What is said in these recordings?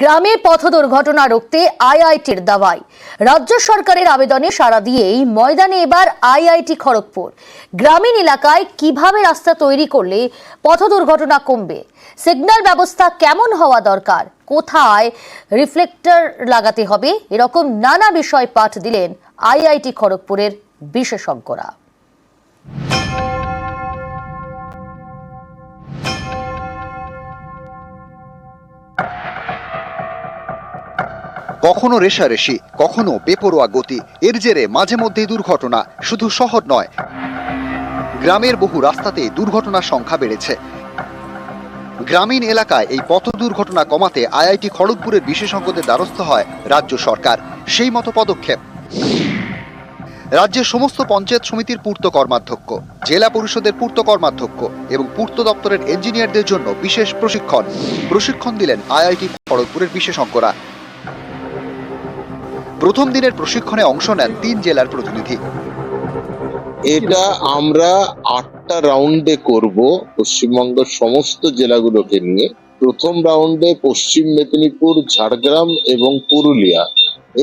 গ্রামে পথ দুর্ঘটনা রুখতে আইআইটির দাওয়াই। রাজ্য সরকারের আবেদনে সাড়া দিয়েই ময়দানে এবার আইআইটি খড়গপুর। গ্রামীণ এলাকায় কিভাবে রাস্তা তৈরি করলে পথ দুর্ঘটনা কমবে, সিগন্যাল ব্যবস্থা কেমন হওয়া দরকার, কোথায় রিফ্লেক্টর লাগাতে হবে, এরকম নানা বিষয় পাঠ দিলেন আইআইটি খড়গপুরের বিশেষজ্ঞরা। কখনো রেষারেষি, কখনো বেপরোয়া গতি, এর জেরে মাঝে মধ্যেই দুর্ঘটনা। শুধু শহর নয়, গ্রামের বহু রাস্তাতেই দুর্ঘটনার সংখ্যা বেড়েছে। গ্রামীণ এলাকায় এই পথ দুর্ঘটনা কমাতে আইআইটি খড়গপুরের বিশেষজ্ঞদের দ্বারস্থ হয় রাজ্য সরকার। সেই মতো পদক্ষেপ। রাজ্যের সমস্ত পঞ্চায়েত সমিতির পূর্ত কর্মাধ্যক্ষ, জেলা পরিষদের পূর্ত কর্মাধ্যক্ষ এবং পূর্ত দপ্তরের ইঞ্জিনিয়ারদের জন্য বিশেষ প্রশিক্ষণ দিলেন আইআইটি খড়গপুরের বিশেষজ্ঞরা। প্রথম দিনের প্রশিক্ষণে অংশ নেন 3 জেলার প্রতিনিধি। এটা আমরা 8টা রাউন্ডে করব পশ্চিমবঙ্গের সমস্ত জেলাগুলোকে নিয়ে। প্রথম রাউন্ডে পশ্চিম মেদিনীপুর, ঝাড়গ্রাম এবং পুরুলিয়া,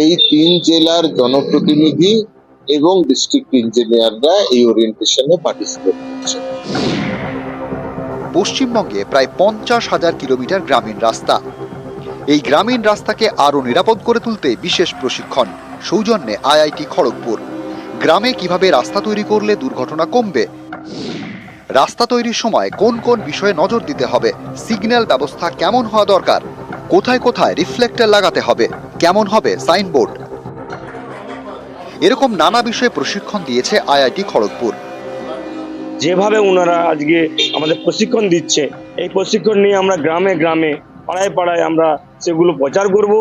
এই 3 জেলার জনপ্রতিনিধি এবং ডিস্ট্রিক্ট ইঞ্জিনিয়াররা এই ওরিয়েন্টেশনে পার্টিসিপেট করছে। পশ্চিমবঙ্গে প্রায় 50,000 কিলোমিটার গ্রামীণ রাস্তা। এই গ্রামীণ রাস্তাকে আরো নিরাপদ করে তুলতে বিশেষ প্রশিক্ষণ। সৌজন্যে আইআইটি খড়গপুর। গ্রামে কিভাবে রাস্তা তৈরি করলে দুর্ঘটনা কমবে, রাস্তা তৈরির সময় কোন কোন বিষয়ে নজর দিতে হবে, সিগন্যাল ব্যবস্থা কেমন হওয়া দরকার, কোথায় কোথায় রিফ্লেক্টর লাগাতে হবে, কেমন হবে সাইনবোর্ড, এরকম নানা বিষয়ে প্রশিক্ষণ দিয়েছে আইআইটি খড়গপুর। যেভাবে ওনারা আজকে আমাদের প্রশিক্ষণ দিচ্ছে, এই প্রশিক্ষণ নিয়ে আমরা গ্রামে গ্রামে, পাড়ায় পাড়ায় আমরা সেগুলো প্রচার করব,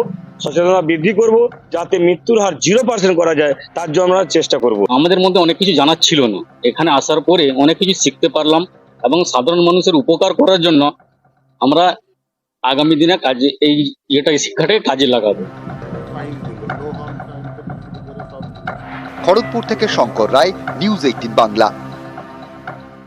সচেতনতা বৃদ্ধি করব, যাতে মৃত্যুর হার 0% করা যায়, তার জন্য আমরা চেষ্টা করব। আমাদের মধ্যে অনেক কিছু জানার ছিল না, এখানে আসার পরে অনেক কিছু শিখতে পারলাম এবং সাধারণ মানুষের উপকার করার জন্য আমরা আগামী দিনে কাজে এই শিক্ষাটাকে কাজে লাগাবো। খড়গপুর থেকে শঙ্কর রায়, নিউজ 18 বাংলা।